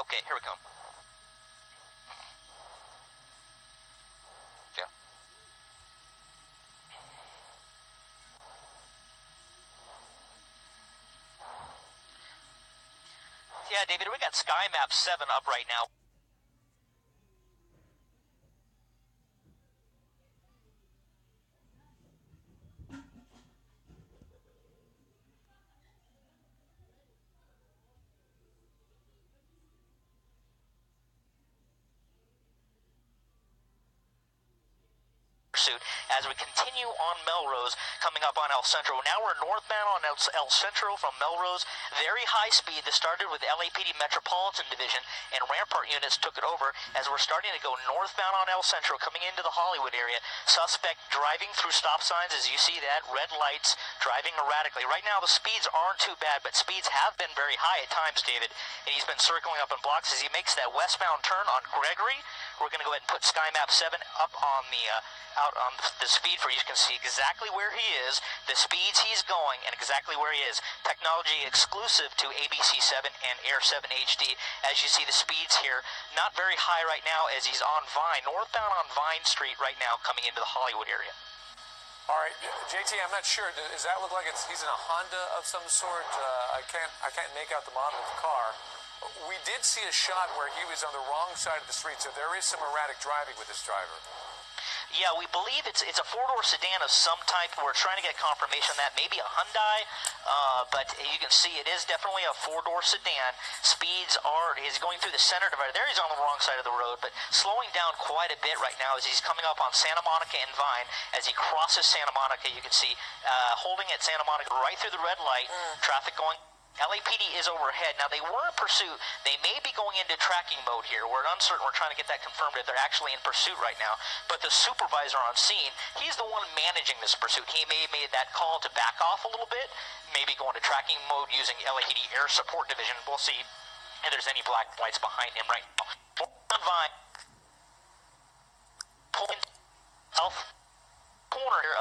Okay, here we come. Yeah. Yeah, David, we got Sky Map 7 up right now. Pursuit as we continue on Melrose, coming up on El Centro. Now we're northbound on El Centro from Melrose. Very high speed. This started with LAPD Metropolitan Division, and Rampart units took it over as we're starting to go northbound on El Centro, coming into the Hollywood area. Suspect driving through stop signs, as you see that, red lights, driving erratically. Right now the speeds aren't too bad, but speeds have been very high at times, David, and he's been circling up in blocks as he makes that westbound turn on Gregory. We're going to go ahead and put Sky Map 7 up on the out on the speed for you can see exactly where he is, the speeds he's going, and exactly where he is. Technology exclusive to ABC7 and Air 7 HD. As you see the speeds here, not very high right now as he's on Vine, northbound on Vine Street right now, coming into the Hollywood area. All right, JT, I'm not sure. Does that look like he's in a Honda of some sort? I can't make out the model of the car. We did see a shot where he was on the wrong side of the street, so there is some erratic driving with this driver. Yeah, we believe it's a four-door sedan of some type. We're trying to get confirmation on that. Maybe a Hyundai, but you can see it is definitely a four-door sedan. Speeds are, he's going through the center divider. There he's on the wrong side of the road, but slowing down quite a bit right now as he's coming up on Santa Monica and Vine. As he crosses Santa Monica, you can see holding at Santa Monica right through the red light, traffic going. LAPD is overhead. Now, they were in pursuit. They may be going into tracking mode here. We're uncertain. We're trying to get that confirmed if they're actually in pursuit right now. But the supervisor on scene, he's the one managing this pursuit. He may have made that call to back off a little bit, maybe go into tracking mode using LAPD Air Support Division. We'll see if there's any black lights behind him right now. On Vine, pulling south corner here.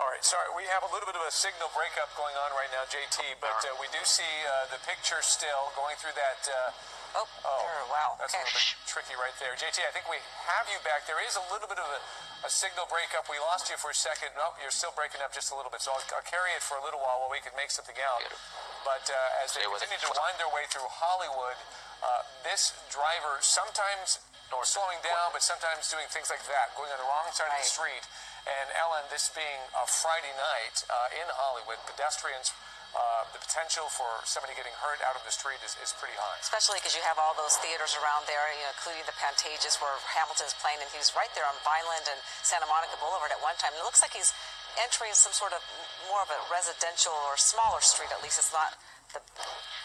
All right, sorry, we have a little bit of a signal breakup going on right now, JT, but we do see the picture still going through that. Wow. That's a little bit tricky right there. JT, I think we have you back. There is a little bit of a signal breakup. We lost you for a second. Nope, you're still breaking up just a little bit, so I'll carry it for a little while we can make something out. But as they continue to wind their way through Hollywood, this driver sometimes slowing down, but sometimes doing things like that, going on the wrong side of the street. And Ellen, this being a Friday night in Hollywood, pedestrians, the potential for somebody getting hurt out on the street is pretty high. Especially because you have all those theaters around there, including the Pantages where Hamilton is playing, and he was right there on Vineland and Santa Monica Boulevard at one time. It looks like he's entering some sort of more of a residential or smaller street, at least. It's not the...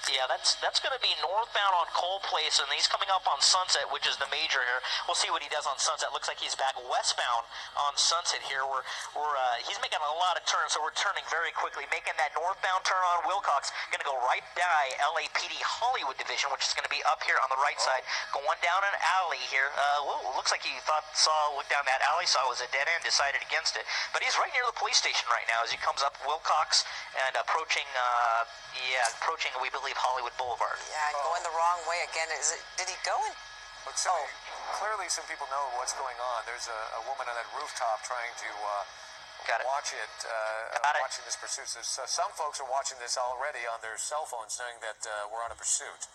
Yeah, that's going to be northbound on Cole Place, and he's coming up on Sunset, which is the major here. We'll see what he does on Sunset. Looks like he's back westbound on Sunset here. He's making a lot of turns, so we're turning very quickly, making that northbound turn on Wilcox. Going to go right by LAPD Hollywood Division, which is going to be up here on the right side, going down an alley here. Looks like he looked down that alley, saw it was a dead end, decided against it. But he's right near the police station right now as he comes up Wilcox and approaching, we believe, Hollywood Boulevard. Yeah, going the wrong way again. Did he go in? Clearly some people know what's going on. There's a woman on that rooftop trying to watch watching this pursuit. So some folks are watching this already on their cell phones, knowing that we're on a pursuit.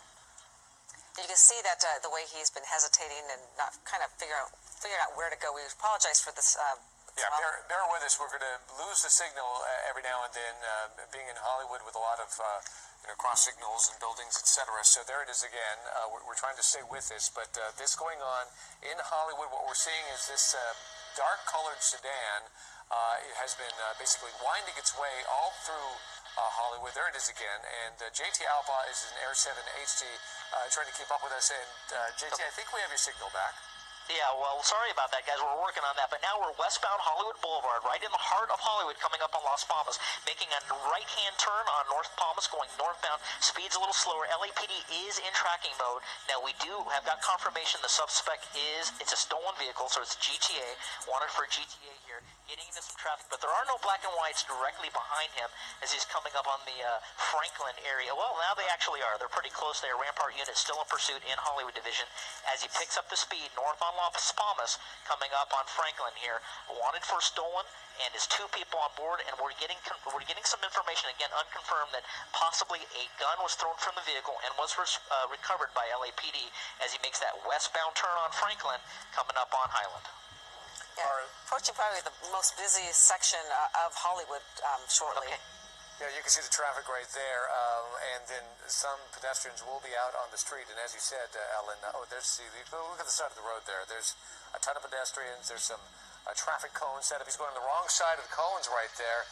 You can see that the way he's been hesitating and not kind of figuring out where to go. We apologize for this. Bear with us. We're going to lose the signal every now and then, being in Hollywood with a lot of cross signals and buildings, etc. So there it is again. We're trying to stay with this, but this going on in Hollywood, what we're seeing is this dark-colored sedan. It has been basically winding its way all through Hollywood. There it is again. And JT Alba is in Air 7 HD trying to keep up with us. And JT, I think we have your signal back. Yeah, well, sorry about that, guys. We're working on that. But now we're westbound Hollywood Boulevard, right in the heart of Hollywood, coming up on Las Palmas, making a right-hand turn on North Palmas, going northbound. Speed's a little slower. LAPD is in tracking mode. Now, we do have got confirmation the suspect it's a stolen vehicle, so it's GTA, wanted for GTA here, getting into some traffic. But there are no black and whites directly behind him as he's coming up on the Franklin area. Well, now they actually are. They're pretty close there. Rampart unit still in pursuit in Hollywood Division as he picks up the speed north on Las Palmas, coming up on Franklin here. Wanted for stolen, and is 2 people on board, and we're getting some information, again unconfirmed, that possibly a gun was thrown from the vehicle and was recovered by LAPD as he makes that westbound turn on Franklin, coming up on Highland. Yeah, approaching probably the most busy section of Hollywood shortly. Okay. Yeah, you can see the traffic right there, and then some pedestrians will be out on the street. And as you said, Ellen, look at the side of the road there. There's a ton of pedestrians. There's some traffic cones set up. He's going on the wrong side of the cones right there.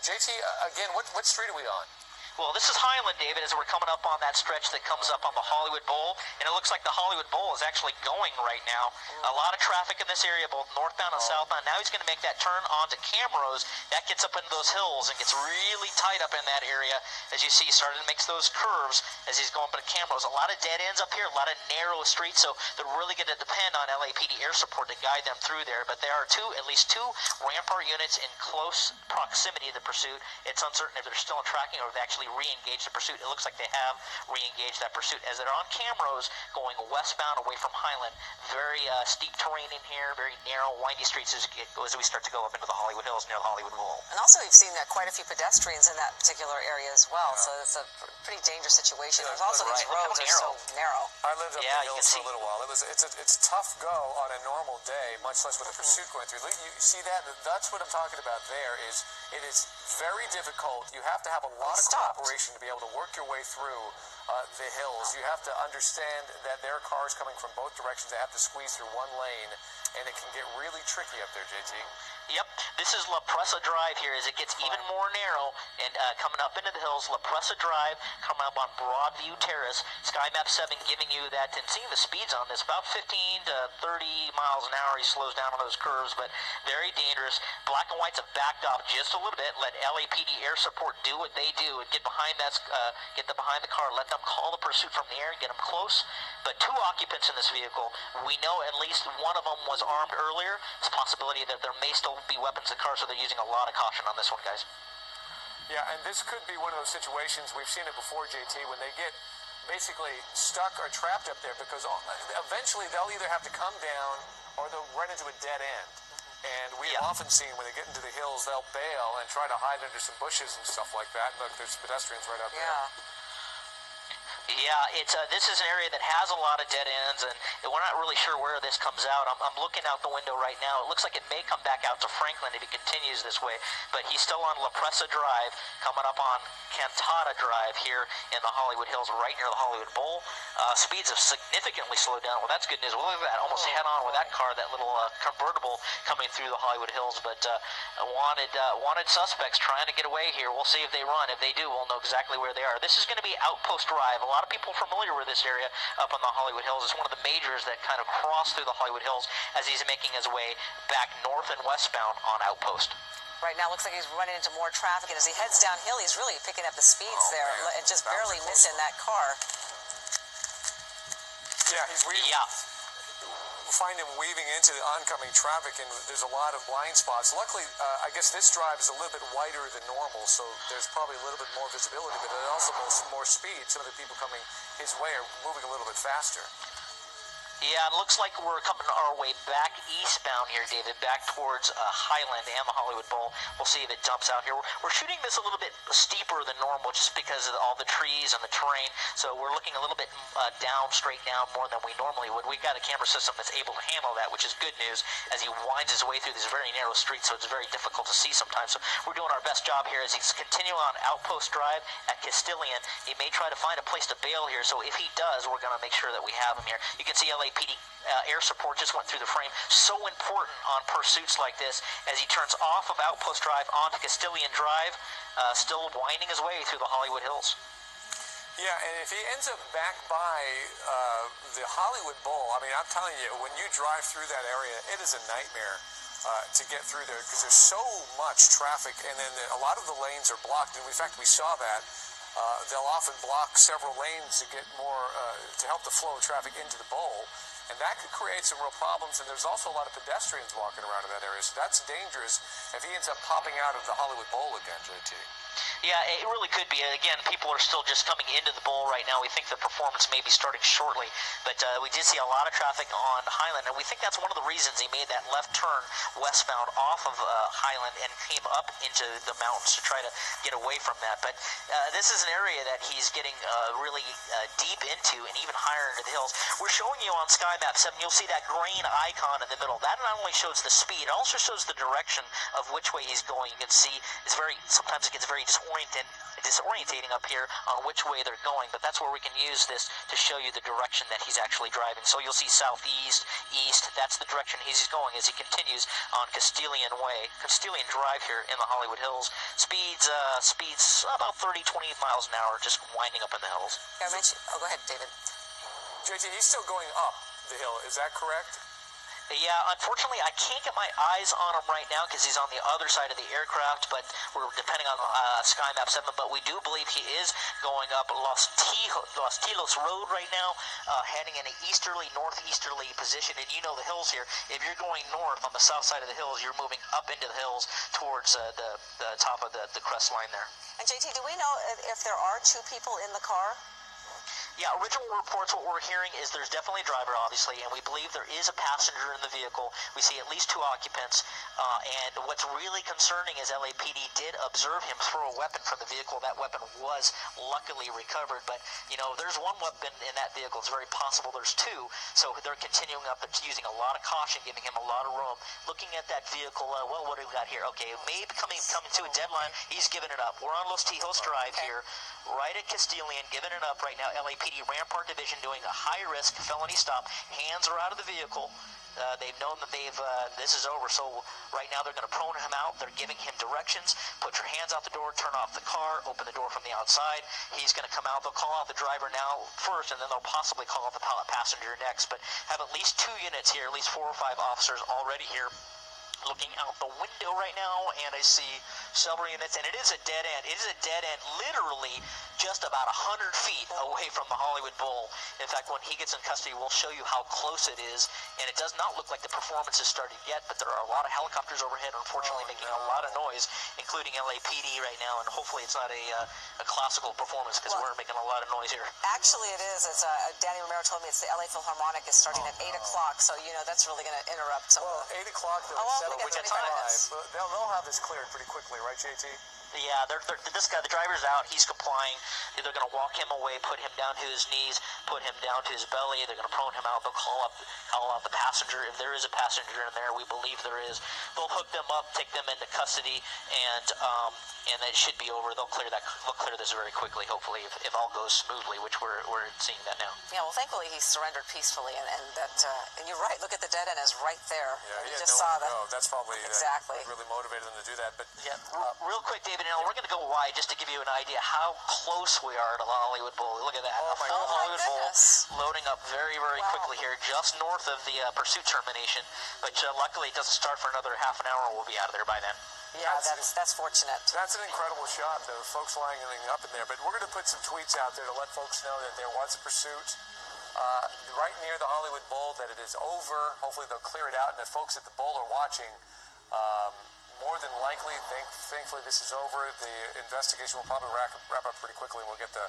JT, again, what street are we on? Well, this is Highland, David, as we're coming up on that stretch that comes up on the Hollywood Bowl, and it looks like the Hollywood Bowl is actually going right now. A lot of traffic in this area, both northbound and southbound. Now he's going to make that turn onto Camrose. That gets up into those hills and gets really tight up in that area. As you see, he started to make those curves as he's going up to Camrose. A lot of dead ends up here, a lot of narrow streets, so they're really going to depend on LAPD air support to guide them through there. But there are at least two Rampart units in close proximity to the pursuit. It's uncertain if they're still in tracking or if they actually re-engaged the pursuit. It looks like they have re-engaged that pursuit as they're on Camrose going westbound away from Highland. Very steep terrain in here, very narrow, windy streets as we start to go up into the Hollywood Hills near the Hollywood Bowl. And also we've seen quite a few pedestrians in that particular area as well, so it's a pretty dangerous situation. There's also these roads are so narrow. I lived up the hills for a little while. It's tough go on a normal day, much less with a pursuit going through. You see that? That's what I'm talking about there. It is very difficult. You have to have a lot of cooperation to be able to work your way through the hills. You have to understand that there are cars coming from both directions. They have to squeeze through one lane, and it can get really tricky up there, JT. Yep, this is La Presa Drive here as it gets even more narrow and coming up into the hills. La Presa Drive coming up on Broadview Terrace. Sky Map 7 giving you that, and seeing the speeds on this, about 15 to 30 miles an hour. He slows down on those curves, but very dangerous. Black and whites have backed off just a little bit. Let LAPD air support do what they do and get behind behind the car. Let them call the pursuit from the air and get them close. But 2 occupants in this vehicle. We know at least one of them was armed earlier. It's a possibility that there may still be weapons in the car, so they're using a lot of caution on this one, guys. Yeah, and this could be one of those situations, we've seen it before, JT, when they get basically stuck or trapped up there, because eventually they'll either have to come down or they'll run into a dead end. And we've often seen when they get into the hills, they'll bail and try to hide under some bushes and stuff like that. Look, there's pedestrians right up there. Yeah, this is an area that has a lot of dead ends, and we're not really sure where this comes out. I'm looking out the window right now. It looks like it may come back out to Franklin if he continues this way, but he's still on La Presa Drive, coming up on Cantada Drive here in the Hollywood Hills, right near the Hollywood Bowl. Speeds have significantly slowed down. Well, that's good news. Well, look at that, almost head-on with that car, that little convertible coming through the Hollywood Hills, but wanted suspects trying to get away here. We'll see if they run. If they do, we'll know exactly where they are. This is going to be Outpost Drive. A lot of people familiar with this area up on the Hollywood Hills. It's one of the majors that kind of cross through the Hollywood Hills as he's making his way back north and westbound on Outpost. Right now, looks like he's running into more traffic, and as he heads downhill, he's really picking up the speeds there and just barely missing that car. Yeah, he's weaving. Yeah. Find him weaving into the oncoming traffic, and there's a lot of blind spots. Luckily, I guess this drive is a little bit wider than normal, so there's probably a little bit more visibility, but it also more speed. Some of the people coming his way are moving a little bit faster. Yeah, it looks like we're coming our way back eastbound here, David, back towards Highland and the Hollywood Bowl. We'll see if it jumps out here. We're shooting this a little bit steeper than normal just because of all the trees and the terrain, so we're looking a little bit straight down more than we normally would. We've got a camera system that's able to handle that, which is good news, as he winds his way through these very narrow streets, so it's very difficult to see sometimes. So we're doing our best job here as he's continuing on Outpost Drive at Castilian. He may try to find a place to bail here, so if he does, we're going to make sure that we have him here. You can see LAPD air support just went through the frame. So important on pursuits like this as he turns off of Outpost Drive onto Castilian Drive, still winding his way through the Hollywood Hills. Yeah, and if he ends up back by the Hollywood Bowl, I mean, I'm telling you, when you drive through that area, it is a nightmare to get through there because there's so much traffic, and then a lot of the lanes are blocked. And in fact, we saw that. They'll often block several lanes to get more, to help the flow of traffic into the bowl. And that could create some real problems. And there's also a lot of pedestrians walking around in that area. So that's dangerous if he ends up popping out of the Hollywood Bowl again, JT. Yeah, it really could be. Again, people are still just coming into the bowl right now. We think the performance may be starting shortly, but we did see a lot of traffic on Highland, and we think that's one of the reasons he made that left turn westbound off of Highland and came up into the mountains to try to get away from that. But this is an area that he's getting really deep into and even higher into the hills. We're showing you on Sky Map 7, you'll see that green icon in the middle. That not only shows the speed, it also shows the direction of which way he's going. You can see sometimes it gets very disorientating up here on which way they're going, but that's where we can use this to show you the direction that he's actually driving. So you'll see southeast, east, that's the direction he's going as he continues on Castilian Drive here in the Hollywood Hills. Speeds about 30, 20 miles an hour, just winding up in the hills. Yeah, go ahead, David. JT, he's still going up the hill, is that correct? Yeah, unfortunately, I can't get my eyes on him right now because he's on the other side of the aircraft, but we're depending on Sky Map 7, but we do believe he is going up Los Tilos Road right now, heading in an northeasterly position, and you know the hills here. If you're going north on the south side of the hills, you're moving up into the hills towards the top of the crest line there. And JT, do we know if there are two people in the car? Yeah, original reports, what we're hearing is there's definitely a driver, obviously, and we believe there is a passenger in the vehicle. We see at least two occupants, and what's really concerning is LAPD did observe him throw a weapon from the vehicle. That weapon was luckily recovered, but, you know, there's one weapon in that vehicle. It's very possible there's two, so they're continuing up and using a lot of caution, giving him a lot of room. Looking at that vehicle, well, what do we got here? Okay, maybe coming to a deadline. He's giving it up. We're on Los Tilos Drive here, right at Castilian, giving it up right now. LAPD Rampart Division doing a high-risk felony stop. Hands are out of the vehicle. They've known that this is over, so right now they're going to prone him out. They're giving him directions. Put your hands out the door, turn off the car, open the door from the outside. He's going to come out. They'll call out the driver now first, and then they'll possibly call out the passenger next, but have at least 2 units here, at least 4 or 5 officers already here. Looking out the window right now, and I see several units, and it is a dead end. It is a dead end literally just about 100 feet away from the Hollywood Bowl. In fact, when he gets in custody, we'll show you how close it is, and it does not look like the performance has started yet, but there are a lot of helicopters overhead, unfortunately, making a lot of noise, including LAPD right now, and hopefully it's not a classical performance because we're making a lot of noise here. Actually, it is. It's Danny Romero told me it's the LA Philharmonic is starting at 8 o'clock, so, you know, that's really going to interrupt some. Well, 8 o'clock, we got 25 minutes. They'll have this cleared pretty quickly, right, JT? Yeah, this guy, the driver's out. He's complying. They're going to walk him away, put him down to his knees, put him down to his belly. They're going to prone him out. They'll call out the passenger. If there is a passenger in there, we believe there is. They'll hook them up, take them into custody, and it should be over. They'll clear this very quickly, hopefully, if all goes smoothly, which we're seeing that now. Yeah, well, thankfully he surrendered peacefully, and you're right. Look at the dead end is right there. Yeah, you just saw that. That's probably exactly really motivated them to do that. But yeah, real quick, David. Now we're going to go wide just to give you an idea how close we are to the Hollywood Bowl. Look at that. Oh, a full Hollywood Bowl goodness. loading up very, very quickly here, just north of the pursuit termination. But luckily, it doesn't start for another half an hour. We'll be out of there by then. Yeah, that's fortunate. That's an incredible shot, though, folks lining up in there. But we're going to put some tweets out there to let folks know that there was a pursuit right near the Hollywood Bowl, that it is over. Hopefully they'll clear it out, and that folks at the bowl are watching. More than likely, thankfully this is over. The investigation will probably wrap up pretty quickly, and we'll get the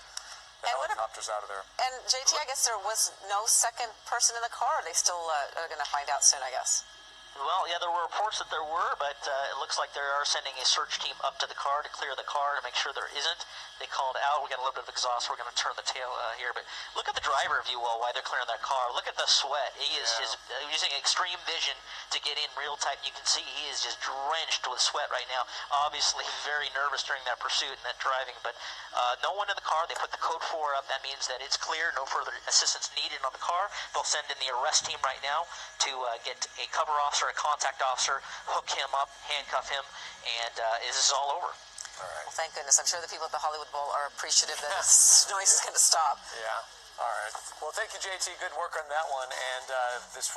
helicopters out of there. And JT, I guess there was no second person in the car. They still are going to find out soon, I guess. Well, yeah, there were reports that there were, but it looks like they are sending a search team up to the car to clear the car to make sure there isn't. They called out. We got a little bit of exhaust. We're going to turn the tail here, but look at the driver view while they're clearing that car. Look at the sweat. He is just using extreme vision to get in real tight. You can see he is just drenched with sweat right now. Obviously, very nervous during that pursuit and that driving, but no one in the car. They put the code 4 up. That means that it's clear. No further assistance needed on the car. They'll send in the arrest team right now to get a cover officer, a contact officer, hook him up, handcuff him, and this is all over. All right. Well, thank goodness. I'm sure the people at the Hollywood Bowl are appreciative that this noise is going to stop. Yeah. All right. Well, thank you, JT. Good work on that one. And this